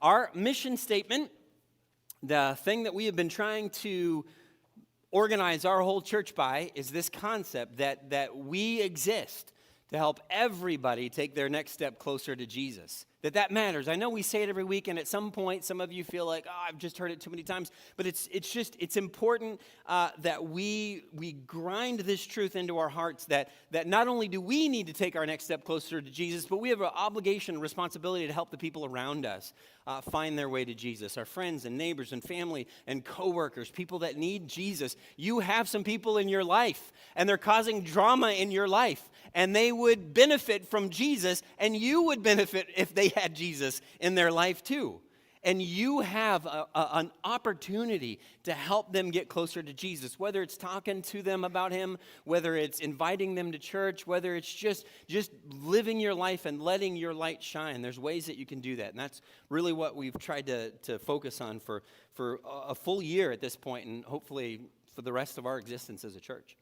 Our mission statement, the thing that we have been trying to organize our whole church by, is this concept that we exist to help everybody take their next step closer to Jesus. That matters. I know we say it every week, and at some point, some of you feel like, oh, I've just heard it too many times. But it's important that we grind this truth into our hearts that not only do we need to take our next step closer to Jesus, but we have an obligation and responsibility to help the people around us find their way to Jesus. Our friends and neighbors and family and coworkers, people that need Jesus. You have some people in your life, and they're causing drama in your life, and they would benefit from Jesus, and you would benefit if they had Jesus in their life too. And you have an opportunity to help them get closer to Jesus, whether it's talking to them about him, whether it's inviting them to church, whether it's just living your life and letting your light shine. There's ways that you can do that. And that's really what we've tried to focus on for a full year at this point, and hopefully for the rest of our existence as a church.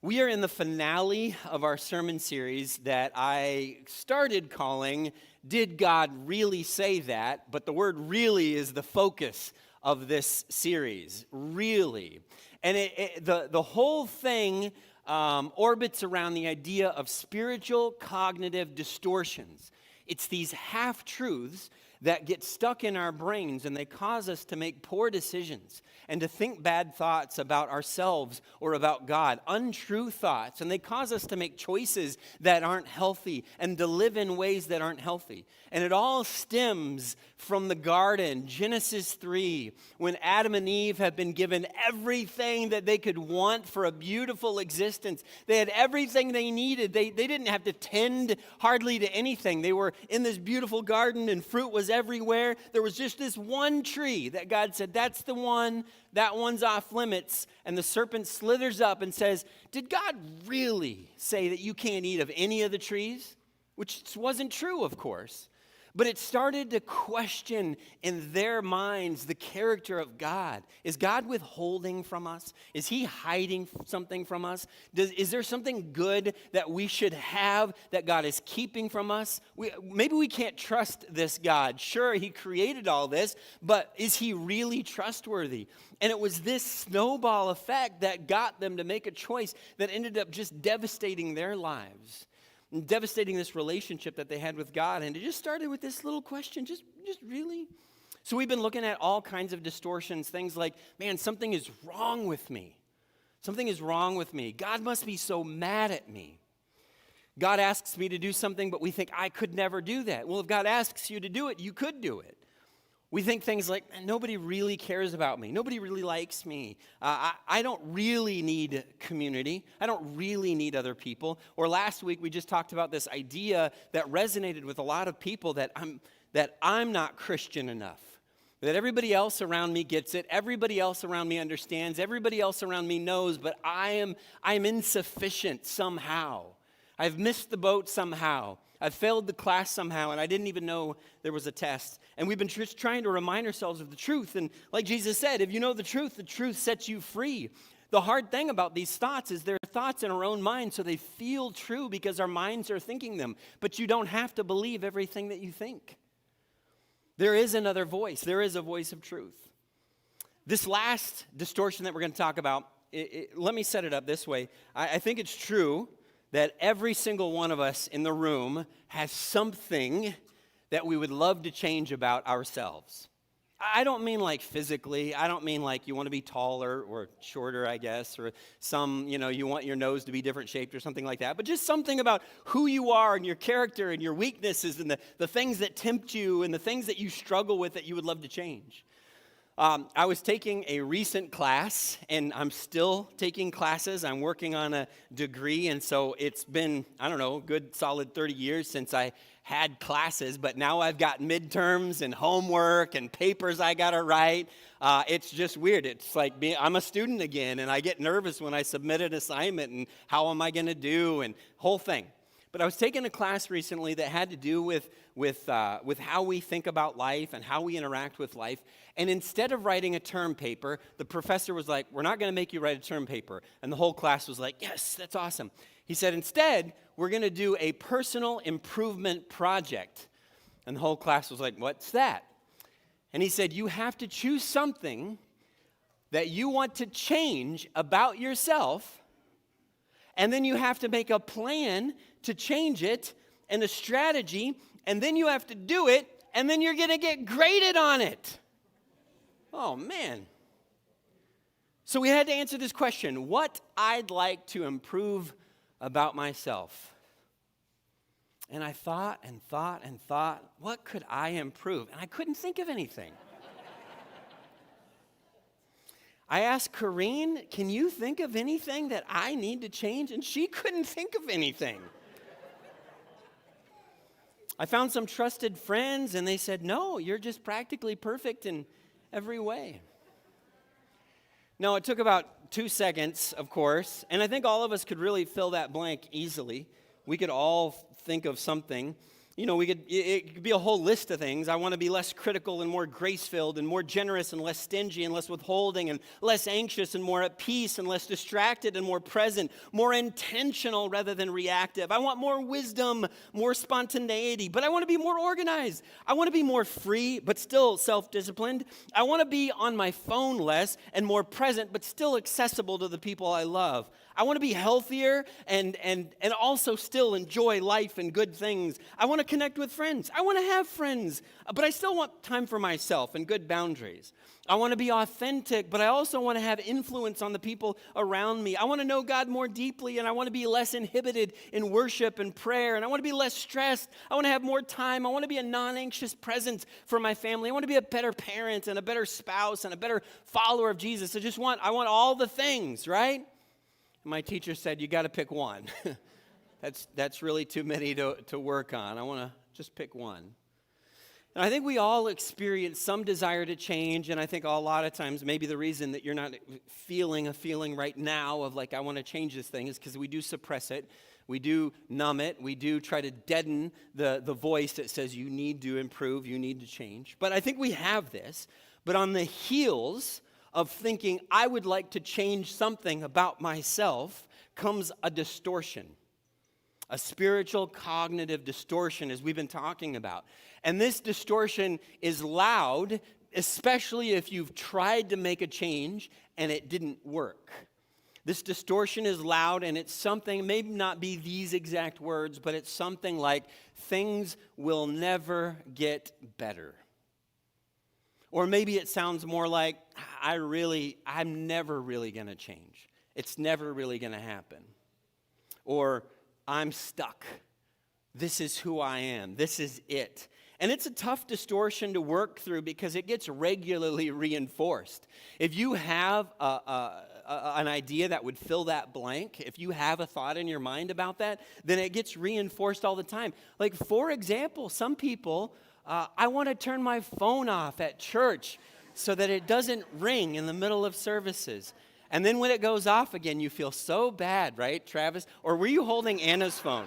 We are in the finale of our sermon series that I started calling, Did God Really Say That? But the word really is the focus of this series, really. And the whole thing orbits around the idea of spiritual cognitive distortions. It's these half-truths that get stuck in our brains, and they cause us to make poor decisions and to think bad thoughts about ourselves or about God, untrue thoughts, and they cause us to make choices that aren't healthy and to live in ways that aren't healthy. And it all stems from the garden, Genesis 3, when Adam and Eve have been given everything that they could want for a beautiful existence. They had everything they needed. They didn't have to tend hardly to anything. They were in this beautiful garden, and fruit was everywhere. There was just this one tree that God said, that's the one, that one's off limits. And the serpent slithers up and says, did God really say that you can't eat of any of the trees? Which wasn't true, of course. But it started to question in their minds the character of God. Is God withholding from us? Is he hiding something from us? Is there something good that we should have that God is keeping from us? Maybe we can't trust this God. Sure, he created all this, but is he really trustworthy? And it was this snowball effect that got them to make a choice that ended up just devastating their lives. And devastating this relationship that they had with God. And it just started with this little question, just really? So we've been looking at all kinds of distortions, things like, man, something is wrong with me. Something is wrong with me. God must be so mad at me. God asks me to do something, but we think I could never do that. Well, if God asks you to do it, you could do it. We think things like, nobody really cares about me. Nobody really likes me. I don't really need community. I don't really need other people. Or last week, we just talked about this idea that resonated with a lot of people that I'm not Christian enough. That everybody else around me gets it. Everybody else around me understands. Everybody else around me knows, but I'm insufficient somehow. I've missed the boat somehow. I've failed the class somehow, and I didn't even know there was a test. And we've been just trying to remind ourselves of the truth. And like Jesus said, if you know the truth sets you free. The hard thing about these thoughts is they're thoughts in our own mind, so they feel true because our minds are thinking them. But you don't have to believe everything that you think. There is another voice. There is a voice of truth. This last distortion that we're going to talk about, let me set it up this way. I think it's true that every single one of us in the room has something that we would love to change about ourselves. I don't mean like physically. I don't mean like you want to be taller or shorter, I guess, or you want your nose to be different shaped or something like that. But just something about who you are and your character and your weaknesses and the things that tempt you and the things that you struggle with that you would love to change. I was taking a recent class, and I'm still taking classes. I'm working on a degree, and so it's been, a good solid 30 years since I had classes, but now I've got midterms and homework and papers I got to write. It's just weird. It's like I'm a student again, and I get nervous when I submit an assignment, and how am I going to do, and whole thing. But I was taking a class recently that had to do with how we think about life and how we interact with life. And instead of writing a term paper, the professor was like, we're not going to make you write a term paper. And the whole class was like, yes, that's awesome. He said, instead, we're going to do a personal improvement project. And the whole class was like, what's that? And he said, you have to choose something that you want to change about yourself, and then you have to make a plan to change it and a strategy, and then you have to do it, and then you're going to get graded on it. Oh, man. So we had to answer this question, what I'd like to improve about myself. And I thought and thought and thought, what could I improve? And I couldn't think of anything. I asked Corrine, can you think of anything that I need to change? And she couldn't think of anything. I found some trusted friends, and they said, no, you're just practically perfect in every way. No, it took about 2 seconds, of course, and I think all of us could really fill that blank easily. We could all think of something. You know, it could be a whole list of things. I want to be less critical and more grace-filled and more generous and less stingy and less withholding and less anxious and more at peace and less distracted and more present, more intentional rather than reactive. I want more wisdom, more spontaneity, but I want to be more organized. I want to be more free, but still self-disciplined. I want to be on my phone less and more present, but still accessible to the people I love. I want to be healthier and also still enjoy life and good things. I want to connect with friends. I want to have friends, but I still want time for myself and good boundaries. I want to be authentic, but I also want to have influence on the people around me. I want to know God more deeply, and I want to be less inhibited in worship and prayer, and I want to be less stressed. I want to have more time. I want to be a non-anxious presence for my family. I want to be a better parent and a better spouse and a better follower of Jesus. I want all the things, right? My teacher said, you got to pick one. That's really too many to work on. I want to just pick one. And I think we all experience some desire to change, and I think a lot of times maybe the reason that you're not feeling a feeling right now of like, I want to change this thing is because we do suppress it. We do numb it. We do try to deaden the voice that says you need to improve, you need to change. But I think we have this. But on the heels of thinking I would like to change something about myself comes a distortion, a spiritual cognitive distortion, as we've been talking about. And this distortion is loud, especially if you've tried to make a change and it didn't work. This distortion is loud, and it's something, maybe not be these exact words, but it's something like, things will never get better. Or maybe it sounds more like, I'm never really going to change. It's never really going to happen. Or, I'm stuck. This is who I am. This is it. And it's a tough distortion to work through because it gets regularly reinforced. If you have an idea that would fill that blank, if you have a thought in your mind about that, then it gets reinforced all the time. Like, for example, some people, I want to turn my phone off at church so that it doesn't ring in the middle of services. And then when it goes off again, you feel so bad, right, Travis? Or were you holding Anna's phone?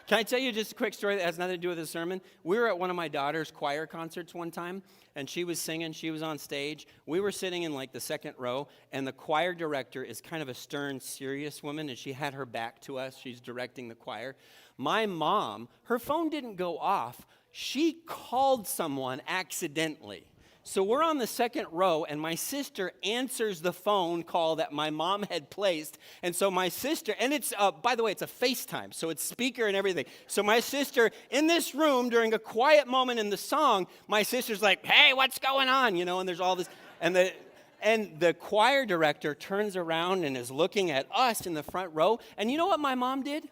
Can I tell you just a quick story that has nothing to do with the sermon? We were at one of my daughter's choir concerts one time, and she was singing. She was on stage. We were sitting in like the second row, and the choir director is kind of a stern, serious woman, and she had her back to us. She's directing the choir. My mom, her phone didn't go off. She called someone accidentally. So we're on the second row, and my sister answers the phone call that my mom had placed. And so my sister, and it's, by the way, it's a FaceTime, so it's speaker and everything. So my sister, in this room, during a quiet moment in the song, my sister's like, hey, what's going on? You know, and there's all this, and the choir director turns around and is looking at us in the front row. And you know what my mom did?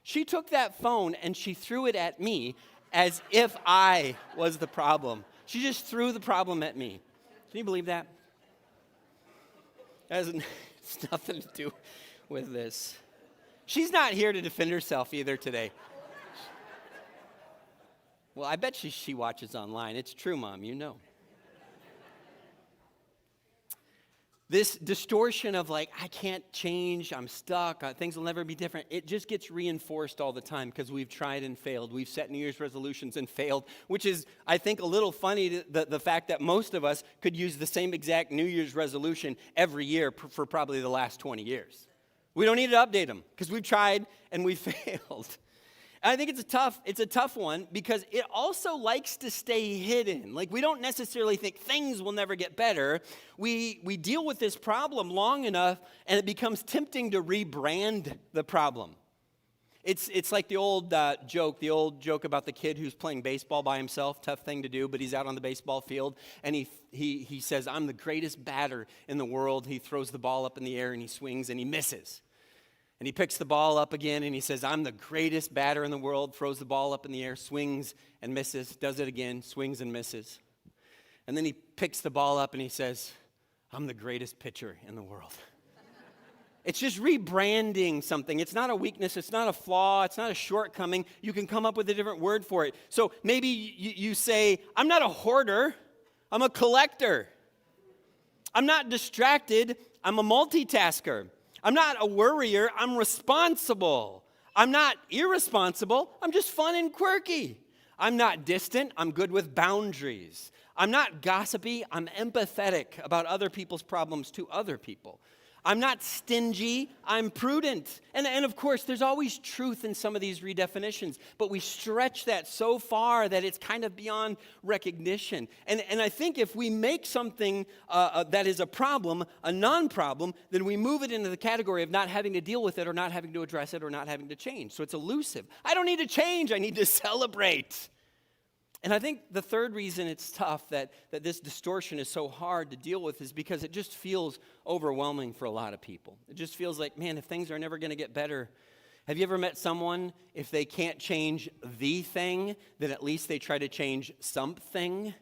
She took that phone and she threw it at me as if I was the problem. She just threw the problem at me. Can you believe that? It's nothing to do with this. She's not here to defend herself either today. Well, I bet she watches online. It's true, Mom, you know. This distortion of like, I can't change, I'm stuck, things will never be different, it just gets reinforced all the time because we've tried and failed. We've set New Year's resolutions and failed, which is, I think, a little funny, the fact that most of us could use the same exact New Year's resolution every year for probably the last 20 years. We don't need to update them because we've tried and we've failed. And I think it's a tough one because it also likes to stay hidden. Like, we don't necessarily think things will never get better. We deal with this problem long enough, and it becomes tempting to rebrand the problem. It's like the old joke about the kid who's playing baseball by himself. Tough thing to do, but he's out on the baseball field, and he says, "I'm the greatest batter in the world." He throws the ball up in the air, and he swings, and he misses. And he picks the ball up again, and he says, "I'm the greatest batter in the world," throws the ball up in the air, swings and misses, does it again, swings and misses. And then he picks the ball up, and he says, "I'm the greatest pitcher in the world." It's just rebranding something. It's not a weakness. It's not a flaw. It's not a shortcoming. You can come up with a different word for it. So maybe you say, "I'm not a hoarder. I'm a collector. I'm not distracted. I'm a multitasker. I'm not a worrier. I'm responsible. I'm not irresponsible. I'm just fun and quirky. I'm not distant. I'm good with boundaries. I'm not gossipy. I'm empathetic about other people's problems to other people. I'm not stingy, I'm prudent." And of course, there's always truth in some of these redefinitions, but we stretch that so far that it's kind of beyond recognition. And I think if we make something that is a problem, a non-problem, then we move it into the category of not having to deal with it or not having to address it or not having to change. So it's elusive. I don't need to change, I need to celebrate. And I think the third reason it's tough, that this distortion is so hard to deal with, is because it just feels overwhelming for a lot of people. It just feels like, man, if things are never going to get better. Have you ever met someone, if they can't change the thing, then at least they try to change something?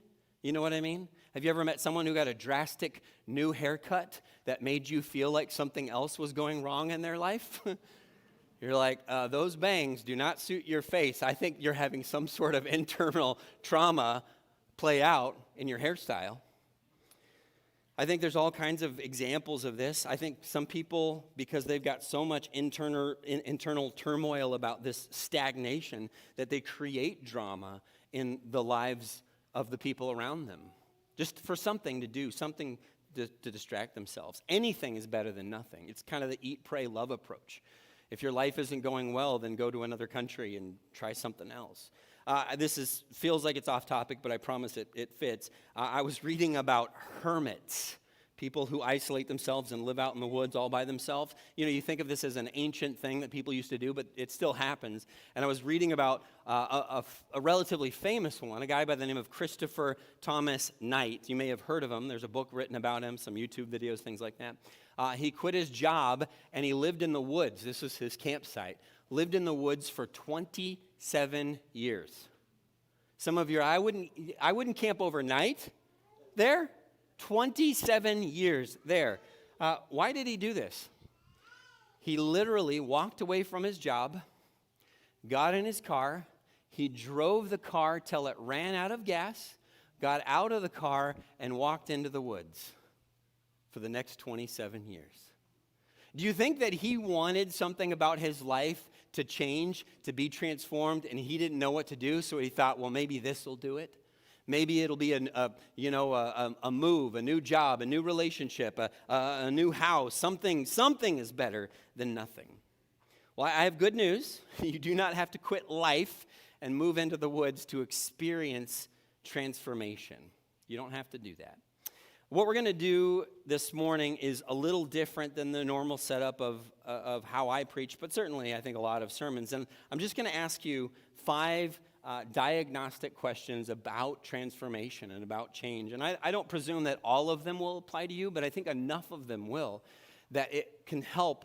You know what I mean? Have you ever met someone who got a drastic new haircut that made you feel like something else was going wrong in their life? You're like, "Those bangs do not suit your face. I think you're having some sort of internal trauma play out in your hairstyle." I think there's all kinds of examples of this. I think some people, because they've got so much internal turmoil about this stagnation, that they create drama in the lives of the people around them, just for something to do, something to distract themselves. Anything is better than nothing. It's kind of the eat, pray, love approach. If your life isn't going well, then go to another country and try something else. This feels like it's off topic, but I promise it fits. I was reading about hermits, people who isolate themselves and live out in the woods all by themselves. You think of this as an ancient thing that people used to do, but it still happens. And I was reading about a relatively famous one, a guy by the name of Christopher Thomas Knight. You may have heard of him. There's a book written about him, some YouTube videos, things like that. He quit his job, and he lived in the woods. This was his campsite. Lived in the woods for 27 years. Some of you, I wouldn't camp overnight there. 27 years there. Why did he do this? He literally walked away from his job, got in his car, he drove the car till it ran out of gas, got out of the car, and walked into the woods for the next 27 years. Do you think that he wanted something about his life to change, to be transformed, and he didn't know what to do, so he thought, well, maybe this will do it? Maybe it'll be a move, a new job, a new relationship, a new house. Something is better than nothing. Well, I have good news. You do not have to quit life and move into the woods to experience transformation. You don't have to do that. What we're going to do this morning is a little different than the normal setup of how I preach, but certainly I think a lot of sermons. And I'm just going to ask you 5 diagnostic questions about transformation and about change. And I don't presume that all of them will apply to you, but I think enough of them will, that it can help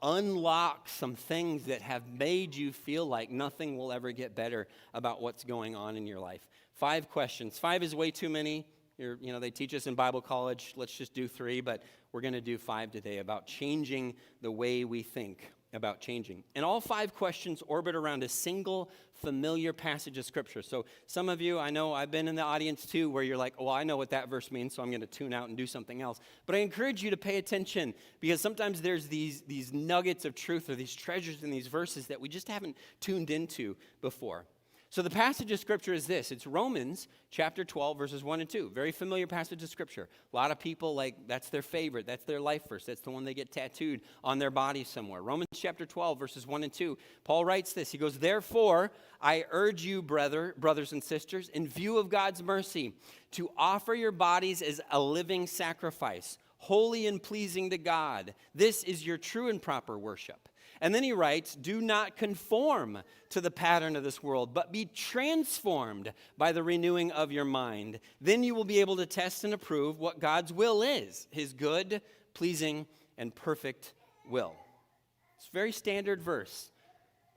unlock some things that have made you feel like nothing will ever get better about what's going on in your life. 5 questions. 5 is way too many. They teach us in Bible college, let's just do 3, but we're going to do 5 today about changing the way we think about changing. And all 5 questions orbit around a single familiar passage of Scripture. So some of you, I know I've been in the audience too, where you're like, well, I know what that verse means, so I'm going to tune out and do something else. But I encourage you to pay attention, because sometimes there's these nuggets of truth or these treasures in these verses that we just haven't tuned into before. So the passage of Scripture is this. It's Romans chapter 12, verses 1 and 2. Very familiar passage of Scripture. A lot of people, that's their favorite. That's their life verse. That's the one they get tattooed on their body somewhere. Romans chapter 12, verses 1 and 2. Paul writes this. He goes, "Therefore, I urge you, brothers and sisters, in view of God's mercy, to offer your bodies as a living sacrifice, holy and pleasing to God. This is your true and proper worship." And then he writes, "Do not conform to the pattern of this world, but be transformed by the renewing of your mind. Then you will be able to test and approve what God's will is, his good, pleasing, and perfect will." It's a very standard verse.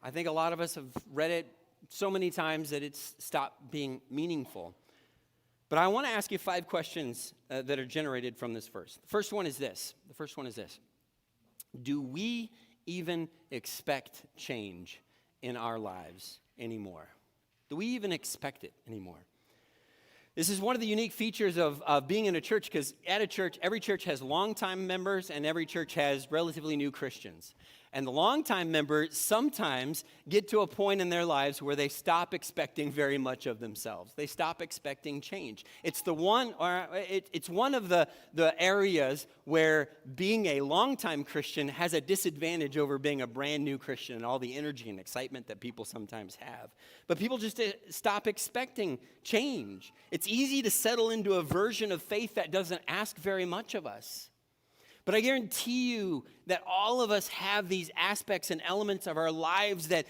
I think a lot of us have read it so many times that it's stopped being meaningful. But I want to ask you 5 questions that are generated from this verse. The first one is this. Do we even expect change in our lives anymore? Do we even expect it anymore? This is one of the unique features of being in a church, because at a church, every church has longtime members and every church has relatively new Christians. And the longtime members sometimes get to a point in their lives where they stop expecting very much of themselves. They stop expecting change. It's one of the areas where being a longtime Christian has a disadvantage over being a brand new Christian and all the energy and excitement that people sometimes have. But people just stop expecting change. It's easy to settle into a version of faith that doesn't ask very much of us. But I guarantee you that all of us have these aspects and elements of our lives that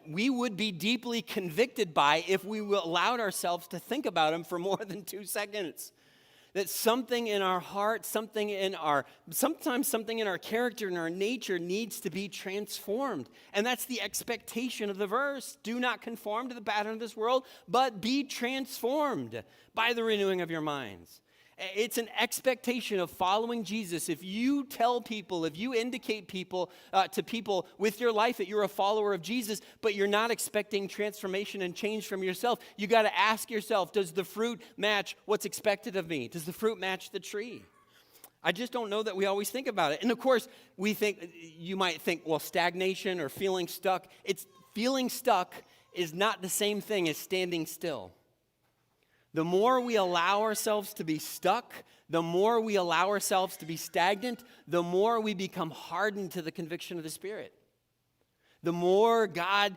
we would be deeply convicted by if we allowed ourselves to think about them for more than 2 seconds. That something in our heart, sometimes something in our character and our nature needs to be transformed. And that's the expectation of the verse. Do not conform to the pattern of this world, but be transformed by the renewing of your minds. It's an expectation of following Jesus. If you tell people, if you indicate to people with your life that you're a follower of Jesus, but you're not expecting transformation and change from yourself, you got to ask yourself, does the fruit match what's expected of me? Does the fruit match the tree? I just don't know that we always think about it. And of course, you might think, well, stagnation or feeling stuck. Feeling stuck is not the same thing as standing still. The more we allow ourselves to be stuck, the more we allow ourselves to be stagnant, the more we become hardened to the conviction of the Spirit. The more God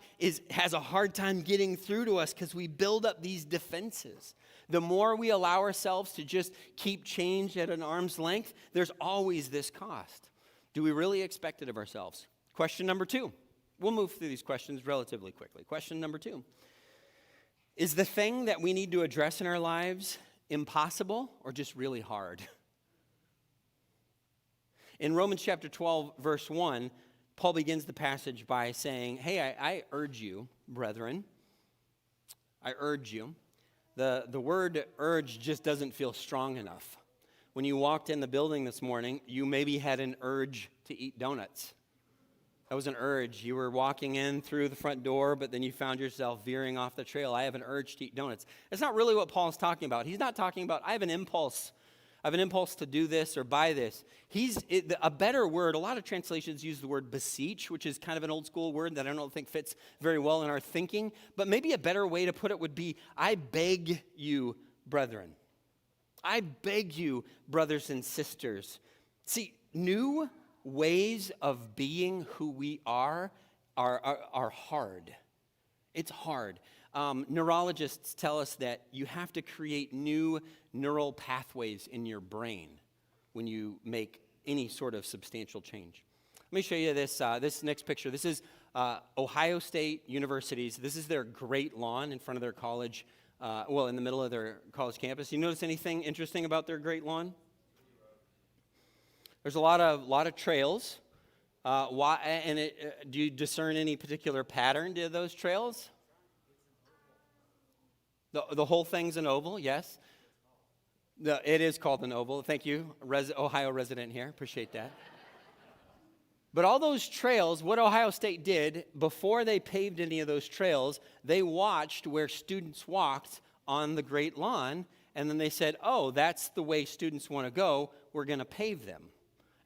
has a hard time getting through to us because we build up these defenses. The more we allow ourselves to just keep change at an arm's length, there's always this cost. Do we really expect it of ourselves? Question number 2. We'll move through these questions relatively quickly. Question number 2. Is the thing that we need to address in our lives impossible or just really hard? In Romans chapter 12, verse 1, Paul begins the passage by saying, hey, I urge you, brethren. I urge you. The word urge just doesn't feel strong enough. When you walked in the building this morning, you maybe had an urge to eat donuts. That was an urge. You were walking in through the front door, but then you found yourself veering off the trail. I have an urge to eat donuts. That's not really what Paul's talking about. He's not talking about, I have an impulse. I have an impulse to do this or buy this. A better word, a lot of translations use the word beseech, which is kind of an old school word that I don't think fits very well in our thinking. But maybe a better way to put it would be, I beg you, brethren. I beg you, brothers and sisters. See, new ways of being who we are hard. It's hard. Neurologists tell us that you have to create new neural pathways in your brain when you make any sort of substantial change. Let me show you this next picture. This is Ohio State University's. This is their great lawn in front of their college, in the middle of their college campus. You notice anything interesting about their great lawn? There's a lot of trails. Do you discern any particular pattern to those trails? The whole thing's an oval, yes. It is called an oval. Thank you, Ohio resident here. Appreciate that. But all those trails, what Ohio State did, before they paved any of those trails, they watched where students walked on the great lawn, and then they said, oh, that's the way students want to go. We're going to pave them.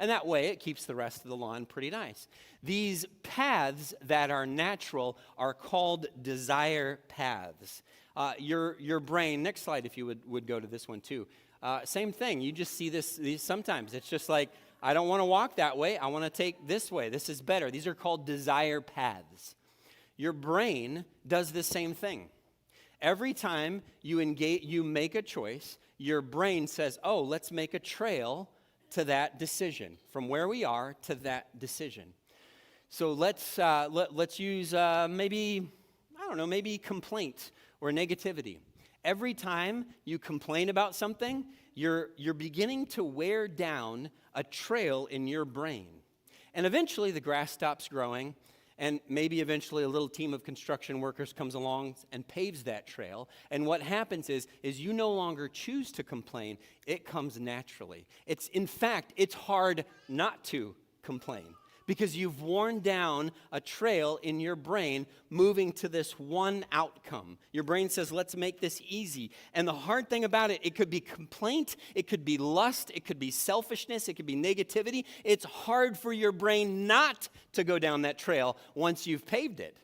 And that way, it keeps the rest of the lawn pretty nice. These paths that are natural are called desire paths. Your brain, next slide if you would go to this one too. Same thing, you just see these sometimes. It's just like, I don't want to walk that way, I want to take this way. This is better. These are called desire paths. Your brain does the same thing. Every time you make a choice, your brain says, oh, let's make a trail to that decision, from where we are to that decision. So let's use maybe complaint or negativity. Every time you complain about something, you're beginning to wear down a trail in your brain. And eventually the grass stops growing, and maybe eventually a little team of construction workers comes along and paves that trail. And what happens is you no longer choose to complain. It comes naturally. In fact, it's hard not to complain because you've worn down a trail in your brain moving to this one outcome. Your brain says, let's make this easy. And the hard thing about it could be complaint, it could be lust, it could be selfishness, it could be negativity. It's hard for your brain not to go down that trail once you've paved it,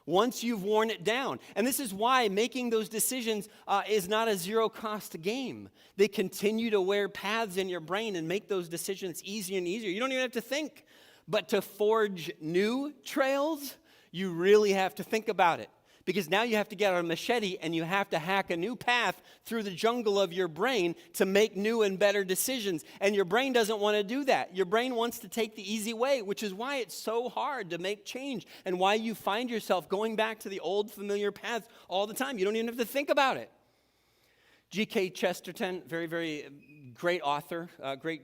once you've worn it down. And this is why making those decisions is not a zero-cost game. They continue to wear paths in your brain and make those decisions easier and easier. You don't even have to think. But to forge new trails, you really have to think about it. Because now you have to get a machete and you have to hack a new path through the jungle of your brain to make new and better decisions. And your brain doesn't want to do that. Your brain wants to take the easy way, which is why it's so hard to make change and why you find yourself going back to the old familiar paths all the time. You don't even have to think about it. G.K. Chesterton, very, very great author, great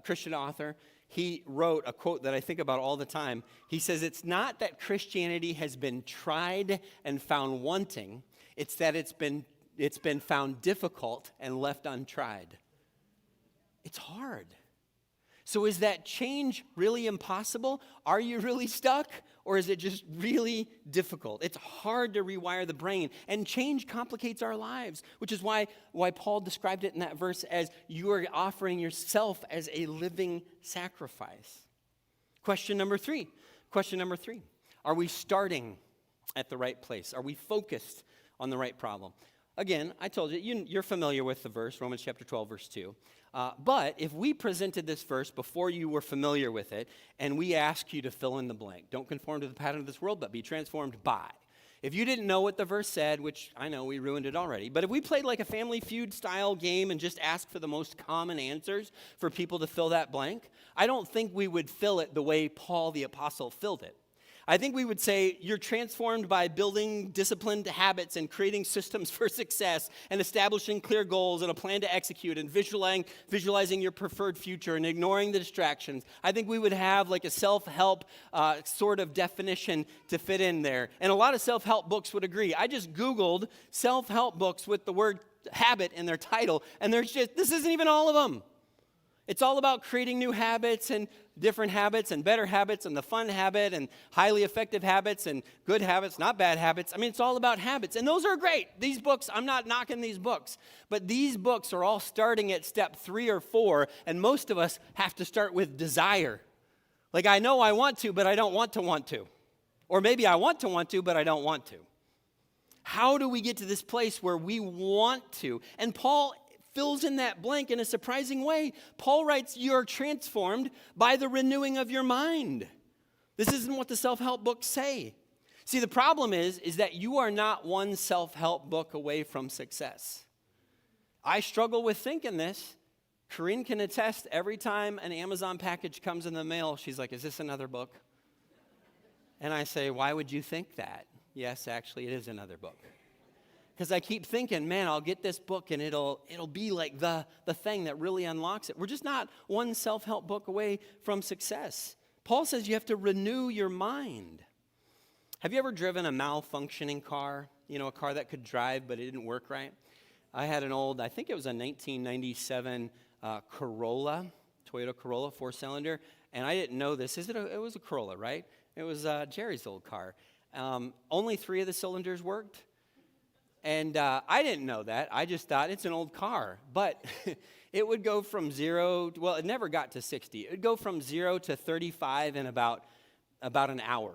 Christian author. He wrote a quote that I think about all the time. He says, it's not that Christianity has been tried and found wanting. It's that it's been found difficult and left untried. It's hard. So is that change really impossible? Are you really stuck? Or is it just really difficult? It's hard to rewire the brain. And change complicates our lives, which is why Paul described it in that verse as you are offering yourself as a living sacrifice. Question number three. Are we starting at the right place? Are we focused on the right problem? Again, I told you, you're familiar with the verse, Romans chapter 12, verse 2. But if we presented this verse before you were familiar with it, and we ask you to fill in the blank, don't conform to the pattern of this world, but be transformed by. If you didn't know what the verse said, which I know we ruined it already, but if we played like a Family Feud style game and just asked for the most common answers for people to fill that blank, I don't think we would fill it the way Paul the Apostle filled it. I think we would say you're transformed by building disciplined habits and creating systems for success and establishing clear goals and a plan to execute and visualizing your preferred future and ignoring the distractions. I think we would have like a self-help sort of definition to fit in there. And a lot of self-help books would agree. I just Googled self-help books with the word habit in their title, and this isn't even all of them. It's all about creating new habits and different habits and better habits and the fun habit and highly effective habits and good habits, not bad habits. I mean, it's all about habits. And those are great. These books, I'm not knocking these books. But these books are all starting at step 3 or 4, and most of us have to start with desire. Like, I know I want to, but I don't want to. Or maybe I want to, but I don't want to. How do we get to this place where we want to? And Paul fills in that blank in a surprising way. Paul writes, you're transformed by the renewing of your mind. This isn't what the self-help books say. See, the problem is that you are not one self-help book away from success. I struggle with thinking this. Corinne can attest every time an Amazon package comes in the mail, she's like, is this another book? And I say, why would you think that? Yes, actually, it is another book. Because I keep thinking, man, I'll get this book and it'll be like the thing that really unlocks it. We're just not one self-help book away from success. Paul says you have to renew your mind. Have you ever driven a malfunctioning car? You know, a car that could drive but it didn't work right? I had an old, I think it was a 1997 Corolla, Toyota Corolla, 4-cylinder, and I didn't know this. It was a Corolla, right? It was Jerry's old car. Only 3 of the cylinders worked. And I didn't know that. I just thought it's an old car. But it would go from 0, well, it never got to 60. It would go from 0 to 35 in about an hour.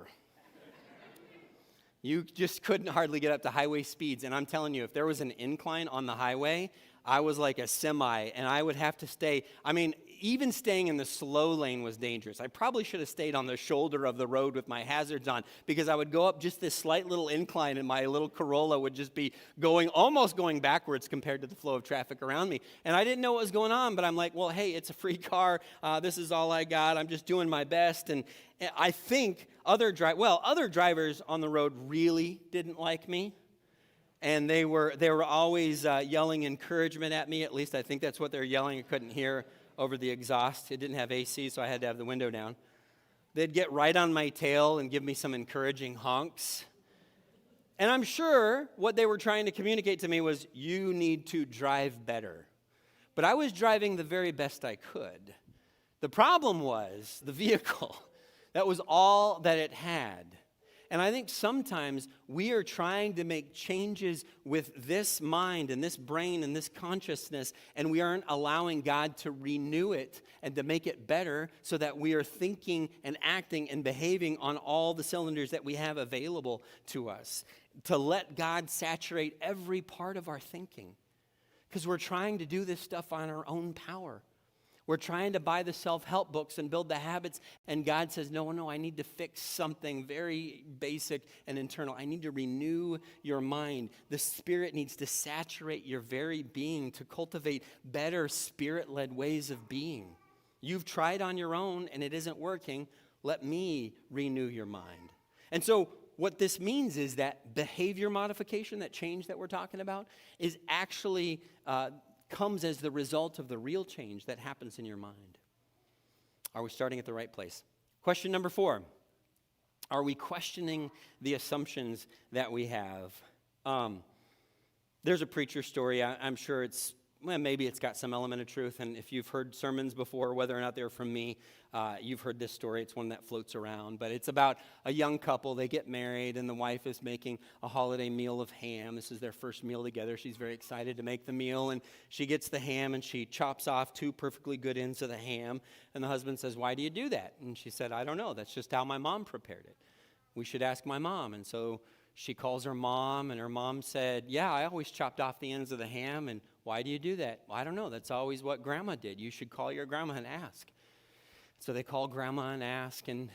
You just couldn't hardly get up to highway speeds. And I'm telling you, if there was an incline on the highway, I was like a semi, and I would have to stay. I mean, even staying in the slow lane was dangerous. I probably should have stayed on the shoulder of the road with my hazards on, because I would go up just this slight little incline, and my little Corolla would just be almost going backwards compared to the flow of traffic around me. And I didn't know what was going on, but I'm like, well, hey, it's a free car. This is all I got. I'm just doing my best. And I think other drivers on the road really didn't like me. And they were always yelling encouragement at me. At least I think that's what they're yelling. I couldn't hear over the exhaust. It didn't have AC, so I had to have the window down. They'd get right on my tail and give me some encouraging honks. And I'm sure what they were trying to communicate to me was, you need to drive better. But I was driving the very best I could. The problem was the vehicle. That was all that it had. And I think sometimes we are trying to make changes with this mind and this brain and this consciousness, and we aren't allowing God to renew it and to make it better so that we are thinking and acting and behaving on all the cylinders that we have available to us. To let God saturate every part of our thinking. Because we're trying to do this stuff on our own power. We're trying to buy the self-help books and build the habits, and God says, no, I need to fix something very basic and internal. I need to renew your mind. The Spirit needs to saturate your very being to cultivate better Spirit-led ways of being. You've tried on your own, and it isn't working. Let me renew your mind. And so what this means is that behavior modification, that change that we're talking about, is actually comes as the result of the real change that happens in your mind. Are we starting at the right place? Question number 4. Are we questioning the assumptions that we have? There's a preacher story. I'm sure maybe it's got some element of truth. And if you've heard sermons before, whether or not they're from me, you've heard this story. It's one that floats around. But it's about a young couple. They get married, and the wife is making a holiday meal of ham. This is their first meal together. She's very excited to make the meal. And she gets the ham, and she chops off 2 perfectly good ends of the ham. And the husband says, "Why do you do that?" And she said, "I don't know. That's just how my mom prepared it. We should ask my mom." And so she calls her mom, and her mom said, "Yeah, I always chopped off the ends of the ham. And why do you do that?" "Well, I don't know. That's always what Grandma did. You should call your grandma and ask." So they call Grandma and ask, and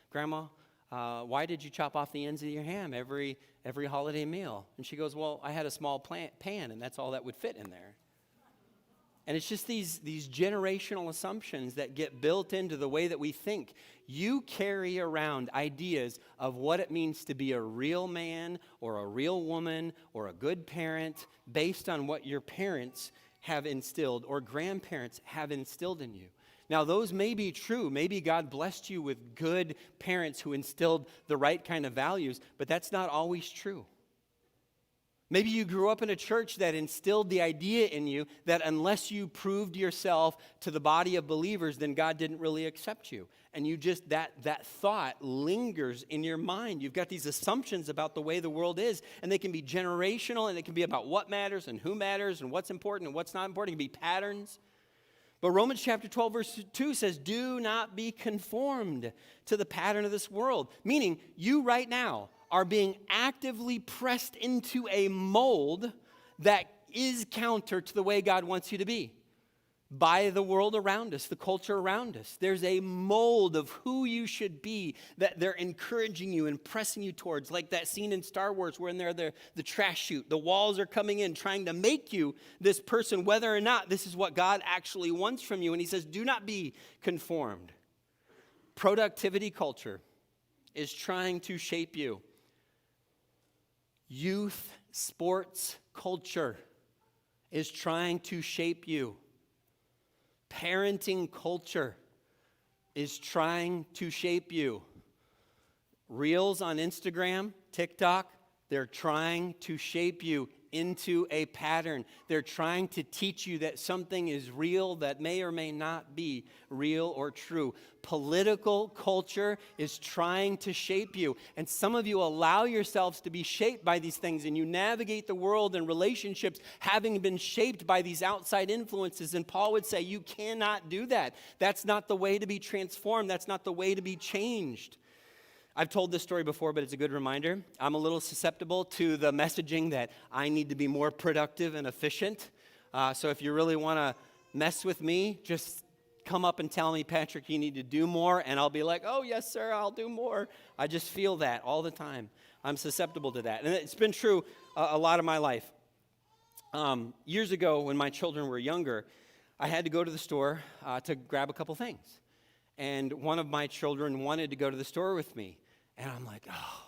"Grandma, why did you chop off the ends of your ham every holiday meal?" And she goes, "Well, I had a small pan, and that's all that would fit in there." And it's just these generational assumptions that get built into the way that we think. You carry around ideas of what it means to be a real man or a real woman or a good parent based on what your parents have instilled or grandparents have instilled in you. Now, those may be true. Maybe God blessed you with good parents who instilled the right kind of values, but that's not always true. Maybe you grew up in a church that instilled the idea in you that unless you proved yourself to the body of believers, then God didn't really accept you. And you just, that thought lingers in your mind. You've got these assumptions about the way the world is, and they can be generational, and they can be about what matters and who matters and what's important and what's not important. It can be patterns. But Romans chapter 12, verse 2 says, "Do not be conformed to the pattern of this world." Meaning, you right now are being actively pressed into a mold that is counter to the way God wants you to be by the world around us, the culture around us. There's a mold of who you should be that they're encouraging you and pressing you towards, like that scene in Star Wars where they're the trash chute. The walls are coming in trying to make you this person, whether or not this is what God actually wants from you. And he says, do not be conformed. Productivity culture is trying to shape you. Youth sports culture is trying to shape you. Parenting culture is trying to shape you. Reels on Instagram, TikTok, they're trying to shape you into a pattern. They're trying to teach you that something is real that may or may not be real or true. Political culture is trying to shape you. And some of you allow yourselves to be shaped by these things, and you navigate the world and relationships having been shaped by these outside influences. And Paul would say, you cannot do that. That's not the way to be transformed. That's not the way to be changed. I've told this story before, but it's a good reminder. I'm a little susceptible to the messaging that I need to be more productive and efficient. So if you really want to mess with me, just come up and tell me, Patrick, you need to do more, and I'll be like, oh, yes, sir, I'll do more. I just feel that all the time. I'm susceptible to that. And it's been true a lot of my life. Years ago, when my children were younger, I had to go to the store to grab a couple things. And one of my children wanted to go to the store with me. And I'm like, oh,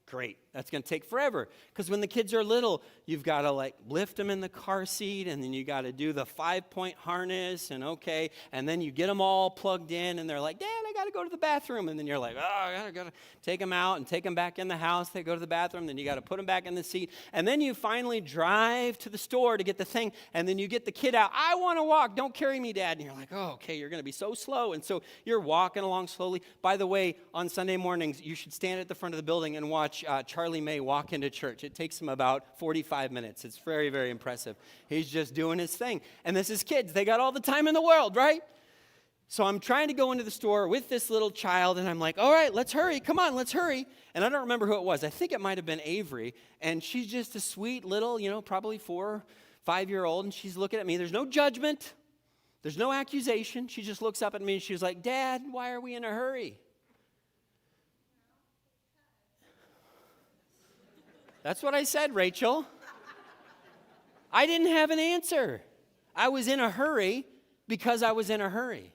great. That's going to take forever. Because when the kids are little, you've got to like lift them in the car seat, and then you got to do the 5-point harness, and okay. And then you get them all plugged in, and they're like, Dad, I got to go to the bathroom. And then you're like, oh, I got to take them out and take them back in the house. They go to the bathroom. Then you got to put them back in the seat. And then you finally drive to the store to get the thing. And then you get the kid out. I want to walk. Don't carry me, Dad. And you're like, oh, okay, you're going to be so slow. And so you're walking along slowly. By the way, on Sunday mornings, you should stand at the front of the building and watch Charlie May walk into church. It takes him about 45 minutes. It's very, very impressive. He's just doing his thing. And this is kids. They got all the time in the world, right? So I'm trying to go into the store with this little child, and I'm like, all right, let's hurry. Come on, let's hurry. And I don't remember who it was. I think it might have been Avery. And she's just a sweet little, probably 4 or 5-year-old, and she's looking at me. There's no judgment. There's no accusation. She just looks up at me, and she's like, Dad, why are we in a hurry? That's what I said, Rachel. I didn't have an answer. I was in a hurry because I was in a hurry.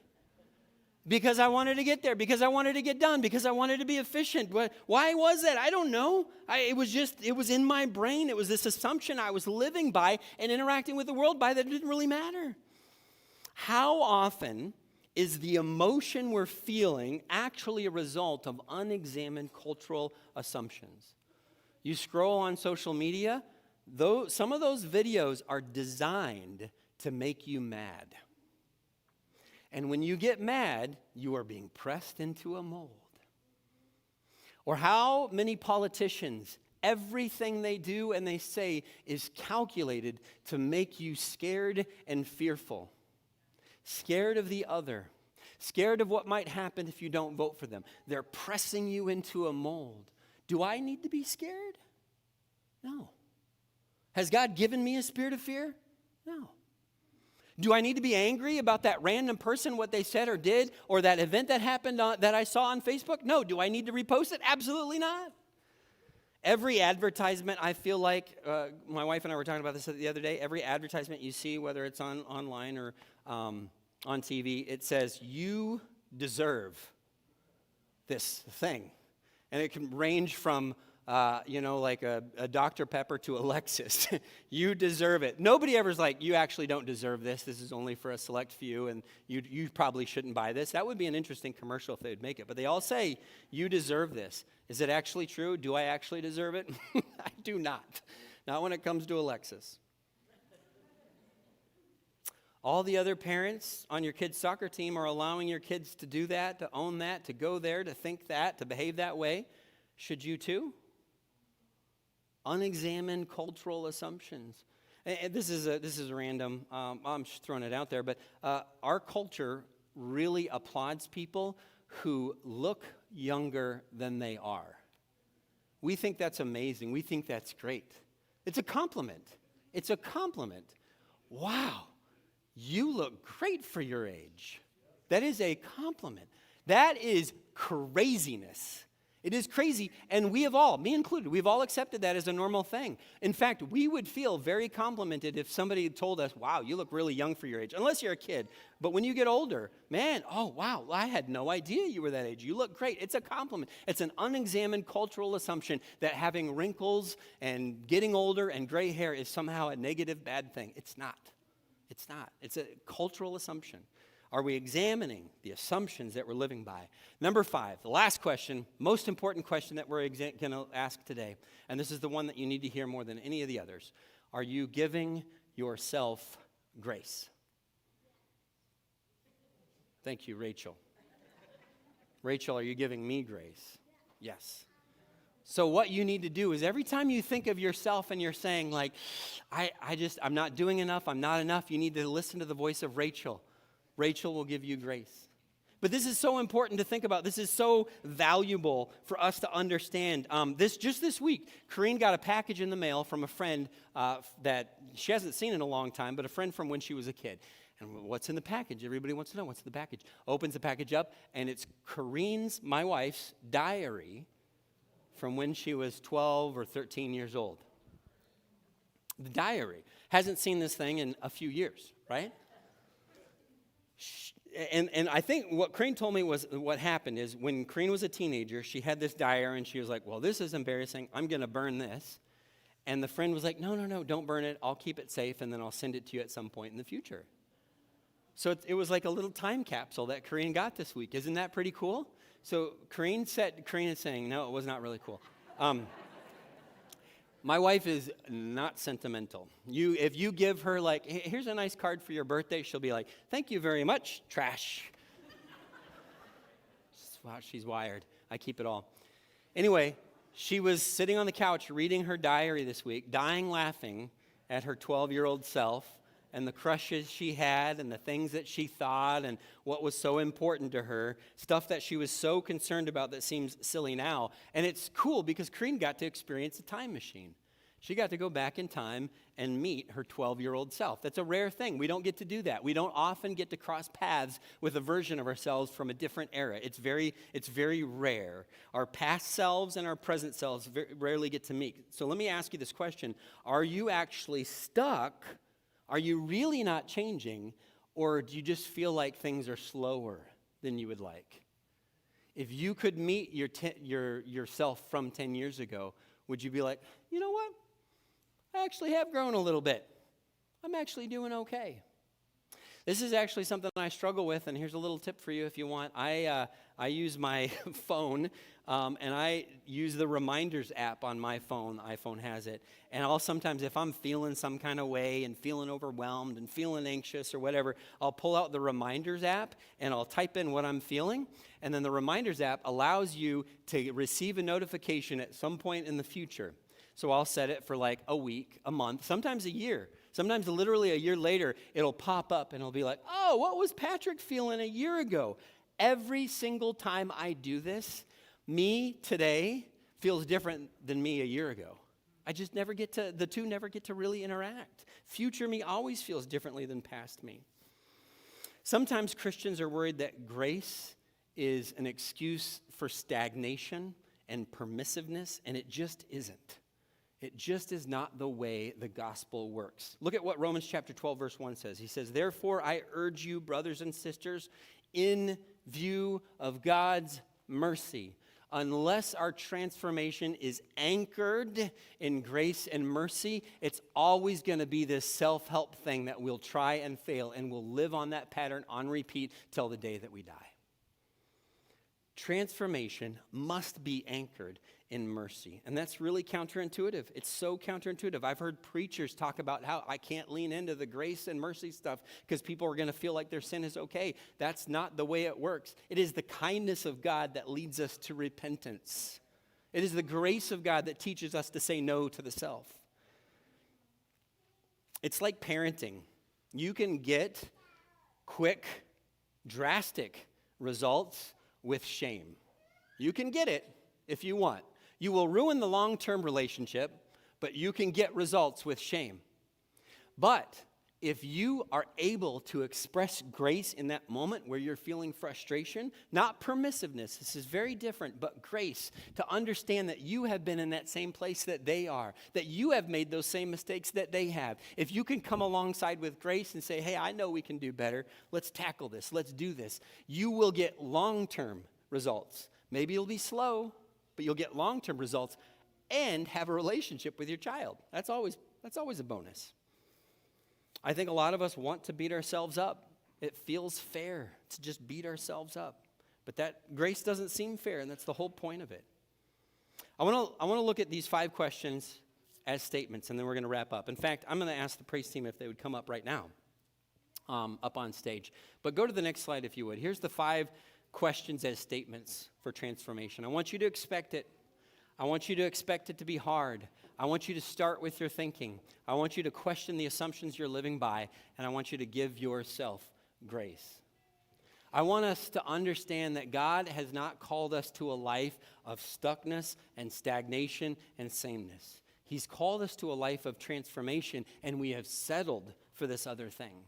Because I wanted to get there, because I wanted to get done, because I wanted to be efficient. Why was that? I don't know. It was in my brain. It was this assumption I was living by and interacting with the world by that it didn't really matter. How often is the emotion we're feeling actually a result of unexamined cultural assumptions? You scroll on social media, some of those videos are designed to make you mad. And when you get mad, you are being pressed into a mold. Or how many politicians, everything they do and they say is calculated to make you scared and fearful. Scared of the other. Scared of what might happen if you don't vote for them. They're pressing you into a mold. Do I need to be scared? No. Has God given me a spirit of fear? No. Do I need to be angry about that random person, what they said or did, or that event that happened that I saw on Facebook? No. Do I need to repost it? Absolutely not. Every advertisement, I feel like, my wife and I were talking about this the other day, every advertisement you see, whether it's online or on TV, it says, you deserve this thing. And it can range from, like a Dr. Pepper to a Lexus. You deserve it. Nobody ever's like, you actually don't deserve this. This is only for a select few, and you probably shouldn't buy this. That would be an interesting commercial if they would make it. But they all say, you deserve this. Is it actually true? Do I actually deserve it? I do not. Not when it comes to a Lexus. All the other parents on your kids' soccer team are allowing your kids to do that, to own that, to go there, to think that, to behave that way. Should you too? Unexamined cultural assumptions. And this is random. I'm just throwing it out there, but our culture really applauds people who look younger than they are. We think that's amazing. We think that's great. It's a compliment. It's a compliment. Wow. You look great for your age. That is a compliment. That is craziness. It is crazy, and we have all, me included, we've all accepted that as a normal thing. In fact, we would feel very complimented if somebody told us, wow, you look really young for your age, unless you're a kid. But when you get older, man, oh, wow, I had no idea you were that age. You look great. It's a compliment. It's an unexamined cultural assumption that having wrinkles and getting older and gray hair is somehow a negative, bad thing. It's not. It's not. It's a cultural assumption. Are we examining the assumptions that we're living by? Number 5, the last question, most important question that we're going to ask today, and this is the one that you need to hear more than any of the others. Are you giving yourself grace? Thank you, Rachel. Rachel, are you giving me grace? Yes. So what you need to do is every time you think of yourself and you're saying like, I'm not doing enough, I'm not enough, you need to listen to the voice of Rachel. Rachel will give you grace. But this is so important to think about. This is so valuable for us to understand. This week, Corrine got a package in the mail from a friend that she hasn't seen in a long time, but a friend from when she was a kid. And what's in the package? Everybody wants to know what's in the package. Opens the package up, and it's Corrine's, my wife's, diary from when she was 12 or 13 years old. The diary. Hasn't seen this thing in a few years, right? And I think what Corrine told me was what happened is when Corrine was a teenager, she had this diary, and she was like, well, this is embarrassing. I'm going to burn this. And the friend was like, no, don't burn it. I'll keep it safe, and then I'll send it to you at some point in the future. So it was like a little time capsule that Corrine got this week. Isn't that pretty cool? So Corrine is saying, no, it was not really cool. My wife is not sentimental. If you give her like, here's a nice card for your birthday, she'll be like, thank you very much, trash. Wow, she's wired. I keep it all. Anyway, she was sitting on the couch reading her diary this week, dying laughing at her 12-year-old self and the crushes she had and the things that she thought and what was so important to her, stuff that she was so concerned about that seems silly now. And it's cool because Corrine got to experience a time machine. She got to go back in time and meet her 12-year-old self. That's a rare thing. We don't get to do that. We don't often get to cross paths with a version of ourselves from a different era. It's very rare. Our past selves and our present selves rarely get to meet. So let me ask you this question. Are you actually stuck? Are you really not changing, or do you just feel like things are slower than you would like? If you could meet yourself from 10 years ago, would you be like, you know what? I actually have grown a little bit. I'm actually doing okay. This is actually something I struggle with, and here's a little tip for you if you want. I use my phone, and I use the reminders app on my phone. iPhone has it. And I'll sometimes, if I'm feeling some kind of way and feeling overwhelmed and feeling anxious or whatever, I'll pull out the reminders app, and I'll type in what I'm feeling. And then the reminders app allows you to receive a notification at some point in the future. So I'll set it for like a week, a month, sometimes a year. Sometimes literally a year later, it'll pop up and it'll be like, oh, what was Patrick feeling a year ago? Every single time I do this, me today feels different than me a year ago. The two never get to really interact. Future me always feels differently than past me. Sometimes Christians are worried that grace is an excuse for stagnation and permissiveness, and it just isn't. It just is not the way the gospel works. Look at what Romans chapter 12, verse 1 says. He says, therefore, I urge you, brothers and sisters, in view of God's mercy, unless our transformation is anchored in grace and mercy, it's always going to be this self-help thing that we'll try and fail, and we'll live on that pattern on repeat till the day that we die. Transformation must be anchored in mercy. And that's really counterintuitive. It's so counterintuitive. I've heard preachers talk about how I can't lean into the grace and mercy stuff because people are going to feel like their sin is okay. That's not the way it works. It is the kindness of God that leads us to repentance. It is the grace of God that teaches us to say no to the self. It's like parenting. You can get quick, drastic results with shame. You can get it if you want. You will ruin the long-term relationship, but you can get results with shame. But if you are able to express grace in that moment where you're feeling frustration, not permissiveness, this is very different, but grace, to understand that you have been in that same place that they are, that you have made those same mistakes that they have. If you can come alongside with grace and say, hey, I know we can do better, let's tackle this, let's do this, you will get long-term results. Maybe it'll be slow, but you'll get long-term results and have a relationship with your child. That's always a bonus. I think a lot of us want to beat ourselves up. It feels fair to just beat ourselves up. But that grace doesn't seem fair, and that's the whole point of it. I want to look at these 5 questions as statements, and then we're going to wrap up. In fact, I'm going to ask the praise team if they would come up right now, up on stage. But go to the next slide if you would. Here's the 5 questions as statements for transformation. I want you to expect it. I want you to expect it to be hard. I want you to start with your thinking. I want you to question the assumptions you're living by, and I want you to give yourself grace. I want us to understand that God has not called us to a life of stuckness and stagnation and sameness. He's called us to a life of transformation, and we have settled for this other thing.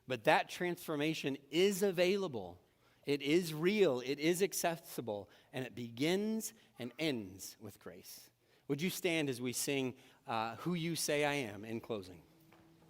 But that transformation is available. It is real. It is accessible. And it begins and ends with grace. Would you stand as we sing Who You Say I Am in closing?